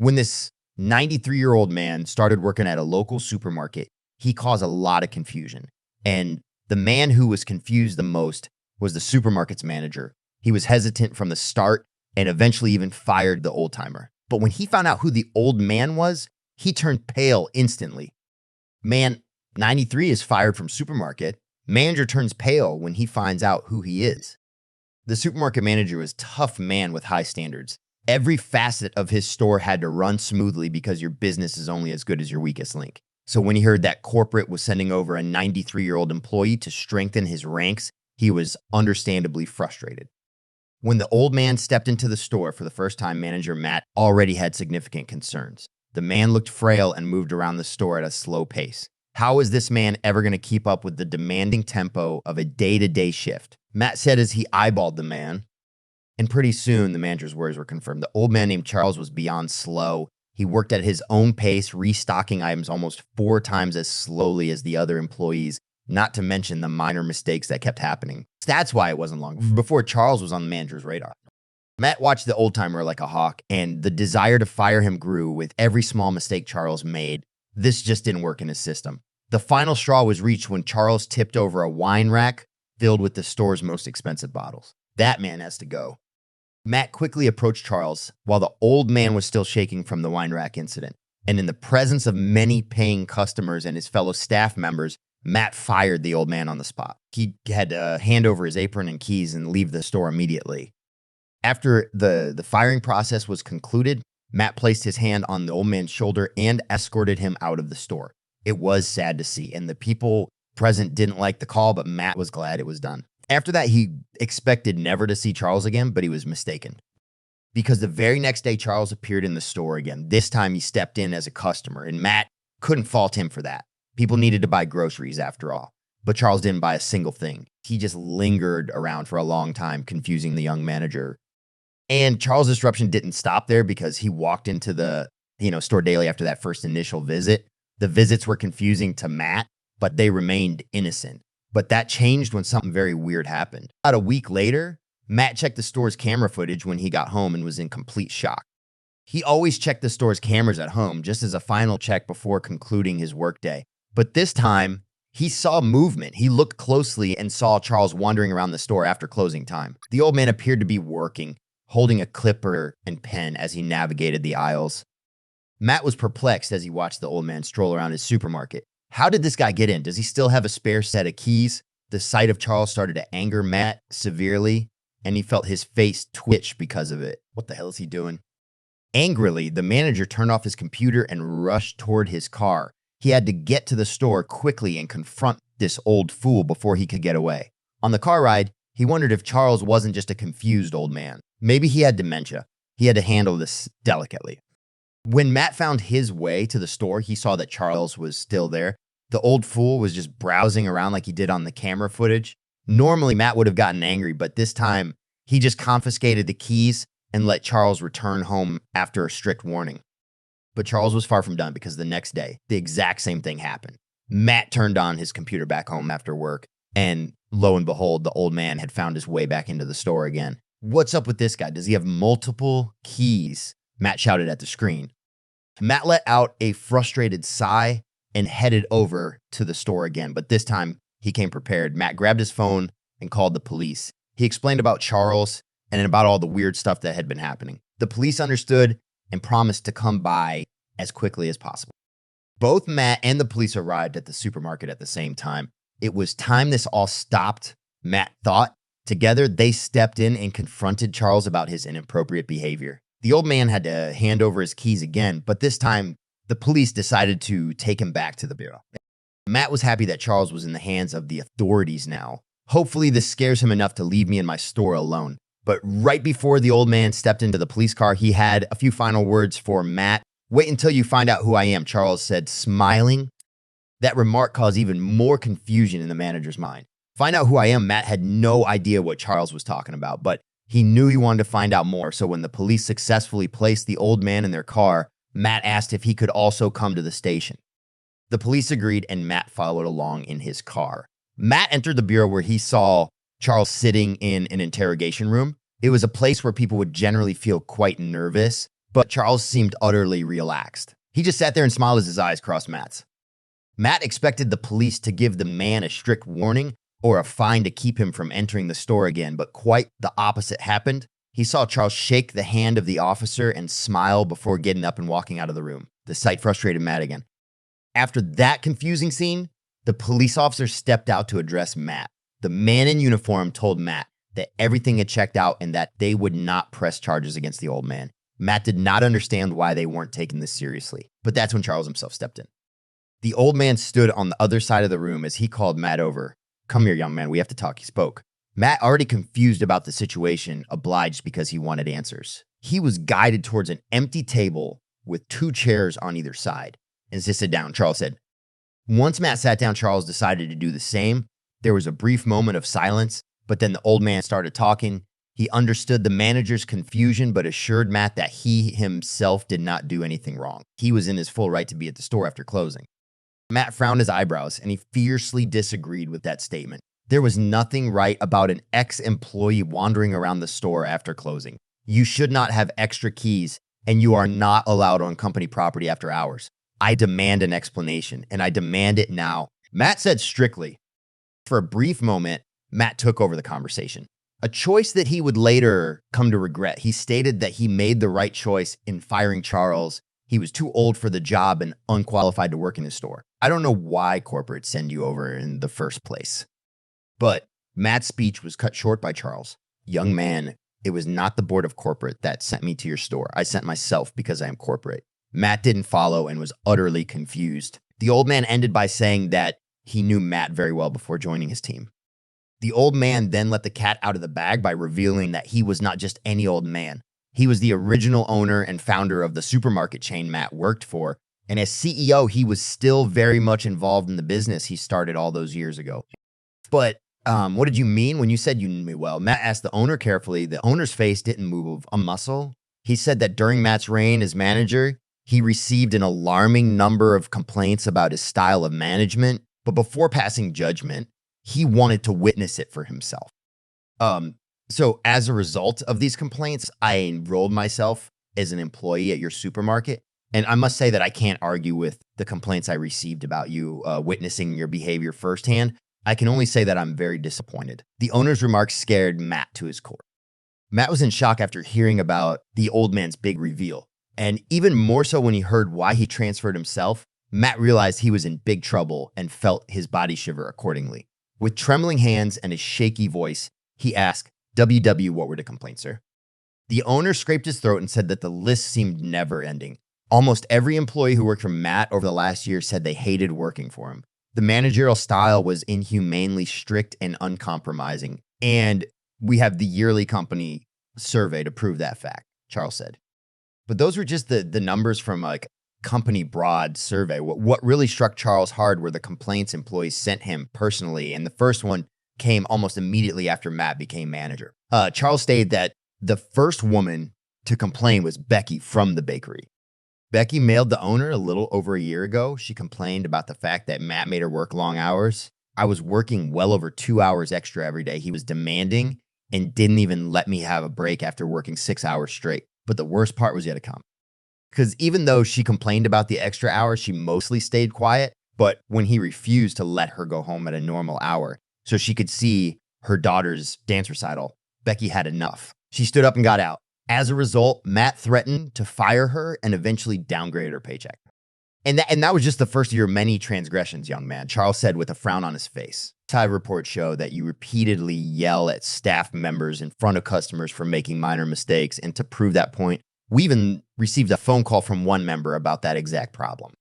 When this 93-year-old man started working at a local supermarket, he caused a lot of confusion. And the man who was confused the most was the supermarket's manager. He was hesitant from the start and eventually even fired the old-timer. But when he found out who the old man was, he turned pale instantly. Man, 93 is fired from supermarket. Manager turns pale when he finds out who he is. The supermarket manager was a tough man with high standards. Every facet of his store had to run smoothly because your business is only as good as your weakest link. So when he heard that corporate was sending over a 93-year-old employee to strengthen his ranks, he was understandably frustrated. When the old man stepped into the store for the first time, manager Matt already had significant concerns. The man looked frail and moved around the store at a slow pace. How is this man ever going to keep up with the demanding tempo of a day-to-day shift? Matt said as he eyeballed the man, and pretty soon the manager's words were confirmed. The old man named Charles was beyond slow. He worked at his own pace, restocking items almost 4 times as slowly as the other employees, not to mention the minor mistakes that kept happening. That's why it wasn't long before Charles was on the manager's radar. Matt watched the old-timer like a hawk, and the desire to fire him grew with every small mistake Charles made. This just didn't work in his system. The final straw was reached when Charles tipped over a wine rack filled with the store's most expensive bottles. That man has to go. Matt quickly approached Charles while the old man was still shaking from the wine rack incident. And in the presence of many paying customers and his fellow staff members, Matt fired the old man on the spot. He had to hand over his apron and keys and leave the store immediately. After the firing process was concluded, Matt placed his hand on the old man's shoulder and escorted him out of the store. It was sad to see, and the people present didn't like the call, but Matt was glad it was done. After that, he expected never to see Charles again, but he was mistaken. Because the very next day, Charles appeared in the store again. This time, he stepped in as a customer, and Matt couldn't fault him for that. People needed to buy groceries after all, but Charles didn't buy a single thing. He just lingered around for a long time, confusing the young manager. And Charles' disruption didn't stop there because he walked into the store daily after that first initial visit. The visits were confusing to Matt, but they remained innocent. But that changed when something very weird happened. About a week later, Matt checked the store's camera footage when he got home and was in complete shock. He always checked the store's cameras at home just as a final check before concluding his workday. But this time, he saw movement. He looked closely and saw Charles wandering around the store after closing time. The old man appeared to be working, holding a clipper and pen as he navigated the aisles. Matt was perplexed as he watched the old man stroll around his supermarket. How did this guy get in? Does he still have a spare set of keys? The sight of Charles started to anger Matt severely, and he felt his face twitch because of it. What the hell is he doing? Angrily, the manager turned off his computer and rushed toward his car. He had to get to the store quickly and confront this old fool before he could get away. On the car ride, he wondered if Charles wasn't just a confused old man. Maybe he had dementia. He had to handle this delicately. When Matt found his way to the store, he saw that Charles was still there. The old fool was just browsing around like he did on the camera footage. Normally, Matt would have gotten angry, but this time, he just confiscated the keys and let Charles return home after a strict warning. But Charles was far from done because the next day, the exact same thing happened. Matt turned on his computer back home after work, and lo and behold, the old man had found his way back into the store again. What's up with this guy? Does he have multiple keys? Matt shouted at the screen. Matt let out a frustrated sigh and headed over to the store again, but this time he came prepared. Matt grabbed his phone and called the police. He explained about Charles and about all the weird stuff that had been happening. The police understood and promised to come by as quickly as possible. Both Matt and the police arrived at the supermarket at the same time. It was time this all stopped, Matt thought. Together, they stepped in and confronted Charles about his inappropriate behavior. The old man had to hand over his keys again, but this time, the police decided to take him back to the bureau. Matt was happy that Charles was in the hands of the authorities now. Hopefully, this scares him enough to leave me in my store alone. But right before the old man stepped into the police car, he had a few final words for Matt. "Wait until you find out who I am," Charles said, smiling. That remark caused even more confusion in the manager's mind. Find out who I am? Matt had no idea what Charles was talking about, but he knew he wanted to find out more. So when the police successfully placed the old man in their car, Matt asked if he could also come to the station. The police agreed, and Matt followed along in his car. Matt entered the bureau where he saw Charles sitting in an interrogation room. It was a place where people would generally feel quite nervous. But Charles seemed utterly relaxed. He just sat there and smiled as his eyes crossed Matt's. Matt expected the police to give the man a strict warning or a fine to keep him from entering the store again, but quite the opposite happened. He saw Charles shake the hand of the officer and smile before getting up and walking out of the room. The sight frustrated Matt again. After that confusing scene, the police officer stepped out to address Matt. The man in uniform told Matt that everything had checked out and that they would not press charges against the old man. Matt did not understand why they weren't taking this seriously, but that's when Charles himself stepped in. The old man stood on the other side of the room as he called Matt over. "Come here, young man, we have to talk," he spoke. Matt, already confused about the situation, obliged because he wanted answers. He was guided towards an empty table with 2 chairs on either side and said, "Sit down," Charles said. Once Matt sat down, Charles decided to do the same. There was a brief moment of silence, but then the old man started talking. He understood the manager's confusion, but assured Matt that he himself did not do anything wrong. He was in his full right to be at the store after closing. Matt frowned his eyebrows, and he fiercely disagreed with that statement. There was nothing right about an ex-employee wandering around the store after closing. You should not have extra keys, and you are not allowed on company property after hours. I demand an explanation, and I demand it now," Matt said strictly. For a brief moment, Matt took over the conversation, a choice that he would later come to regret. He stated that he made the right choice in firing Charles. He was too old for the job and unqualified to work in his store. I don't know why corporates send you over in the first place. But Matt's speech was cut short by Charles. "Young man, it was not the board of corporate that sent me to your store. I sent myself because I am corporate." Matt didn't follow and was utterly confused. The old man ended by saying that he knew Matt very well before joining his team. The old man then let the cat out of the bag by revealing that he was not just any old man. He was the original owner and founder of the supermarket chain Matt worked for. And as CEO, he was still very much involved in the business he started all those years ago. "But what did you mean when you said you knew me well?" Matt asked the owner carefully. The owner's face didn't move a muscle. He said that during Matt's reign as manager, he received an alarming number of complaints about his style of management. But before passing judgment, he wanted to witness it for himself. So as a result of these complaints, I enrolled myself as an employee at your supermarket. And I must say that I can't argue with the complaints I received about you witnessing your behavior firsthand. I can only say that I'm very disappointed. The owner's remarks scared Matt to his core. Matt was in shock after hearing about the old man's big reveal. And even more so when he heard why he transferred himself, Matt realized he was in big trouble and felt his body shiver accordingly. With trembling hands and a shaky voice, he asked, "WW, what were the complaints, sir?" The owner scraped his throat and said that the list seemed never ending. Almost every employee who worked for Matt over the last year said they hated working for him. The managerial style was inhumanely strict and uncompromising. And we have the yearly company survey to prove that fact, Charles said. But those were just the numbers from like company broad survey. What really struck Charles hard were the complaints employees sent him personally. And the first one came almost immediately after Matt became manager. Charles stated that the first woman to complain was Becky from the bakery. Becky mailed the owner a little over a year ago. She complained about the fact that Matt made her work long hours. "I was working well over 2 hours extra every day. He was demanding and didn't even let me have a break after working 6 hours straight." But the worst part was yet to come. Because even though she complained about the extra hours, she mostly stayed quiet. But when he refused to let her go home at a normal hour so she could see her daughter's dance recital, Becky had enough. She stood up and got out. As a result, Matt threatened to fire her and eventually downgraded her paycheck. And that was just the first of your many transgressions, young man, Charles said with a frown on his face. Inside reports show that you repeatedly yell at staff members in front of customers for making minor mistakes. And to prove that point, we even received a phone call from one member about that exact problem.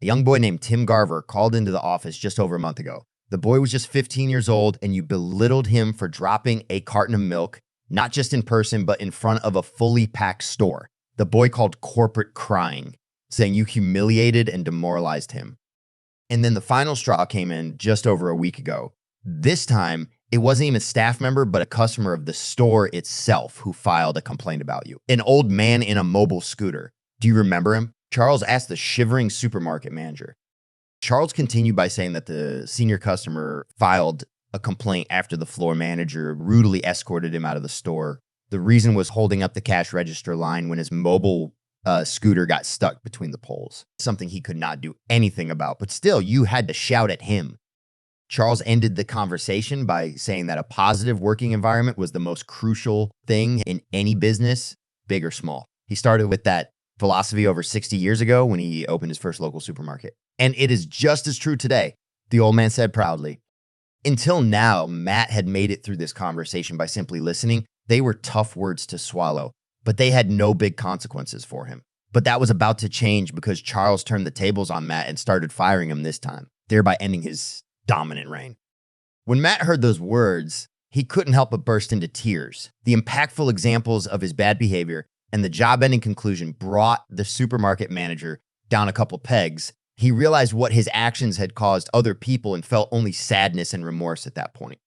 A young boy named Tim Garver called into the office just over a month ago. The boy was just 15 years old, and you belittled him for dropping a carton of milk, not just in person, but in front of a fully packed store. The boy called corporate crying, saying you humiliated and demoralized him. And then the final straw came in just over a week ago. This time, it wasn't even a staff member, but a customer of the store itself who filed a complaint about you. An old man in a mobile scooter. Do you remember him? Charles asked the shivering supermarket manager. Charles continued by saying that the senior customer filed a complaint after the floor manager rudely escorted him out of the store. The reason was holding up the cash register line when his mobile scooter got stuck between the poles, something he could not do anything about. But still, you had to shout at him. Charles ended the conversation by saying that a positive working environment was the most crucial thing in any business, big or small. He started with that philosophy over 60 years ago when he opened his first local supermarket. And it is just as true today, the old man said proudly. Until now, Matt had made it through this conversation by simply listening. They were tough words to swallow, but they had no big consequences for him. But that was about to change because Charles turned the tables on Matt and started firing him this time, thereby ending his dominant reign. When Matt heard those words, he couldn't help but burst into tears. The impactful examples of his bad behavior and the job-ending conclusion brought the supermarket manager down a couple pegs. He realized what his actions had caused other people and felt only sadness and remorse at that point.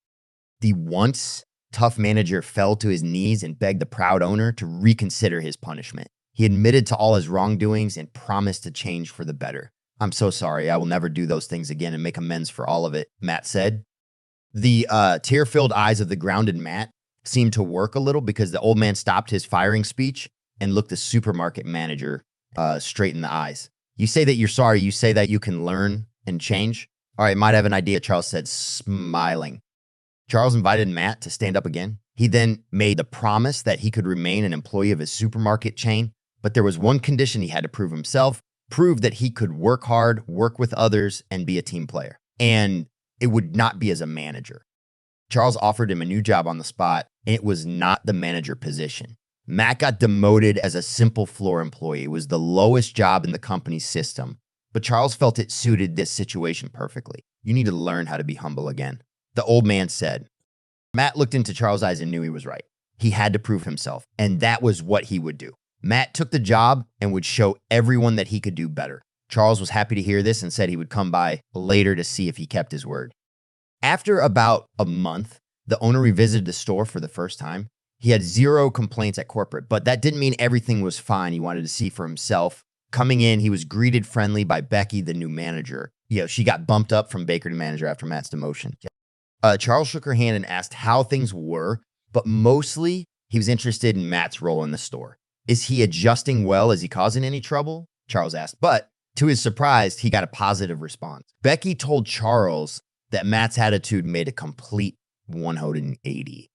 The once tough manager fell to his knees and begged the proud owner to reconsider his punishment. He admitted to all his wrongdoings and promised to change for the better. "I'm so sorry. I will never do those things again and make amends for all of it," Matt said. The tear-filled eyes of the grounded Matt seemed to work a little because the old man stopped his firing speech and looked the supermarket manager straight in the eyes. "You say that you're sorry. You say that you can learn and change. All right, might have an idea," Charles said, smiling. Charles invited Matt to stand up again. He then made the promise that he could remain an employee of his supermarket chain, but there was one condition he had to prove himself, prove that he could work hard, work with others, and be a team player. And it would not be as a manager. Charles offered him a new job on the spot, and it was not the manager position. Matt got demoted as a simple floor employee. It was the lowest job in the company's system, but Charles felt it suited this situation perfectly. "You need to learn how to be humble again," the old man said. Matt looked into Charles' eyes and knew he was right. He had to prove himself, and that was what he would do. Matt took the job and would show everyone that he could do better. Charles was happy to hear this and said he would come by later to see if he kept his word. After about a month, the owner revisited the store for the first time. He had zero complaints at corporate, but that didn't mean everything was fine. He wanted to see for himself. Coming in, he was greeted friendly by Becky, the new manager. She got bumped up from baker to manager after Matt's demotion. Charles shook her hand and asked how things were, but mostly he was interested in Matt's role in the store. "Is he adjusting well? Is he causing any trouble?" Charles asked, but to his surprise, he got a positive response. Becky told Charles that Matt's attitude made a complete 180.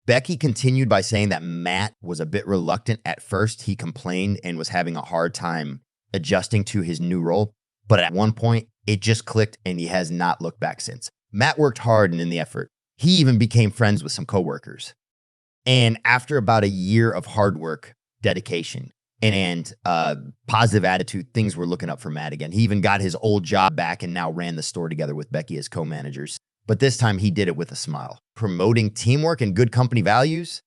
Becky continued by saying that Matt was a bit reluctant at first. He complained and was having a hard time adjusting to his new role, but at one point, it just clicked and he has not looked back since. Matt worked hard and in the effort. He even became friends with some coworkers. And after about a year of hard work, dedication, and positive attitude, things were looking up for Matt again. He even got his old job back and now ran the store together with Becky as co-managers. But this time he did it with a smile. Promoting teamwork and good company values,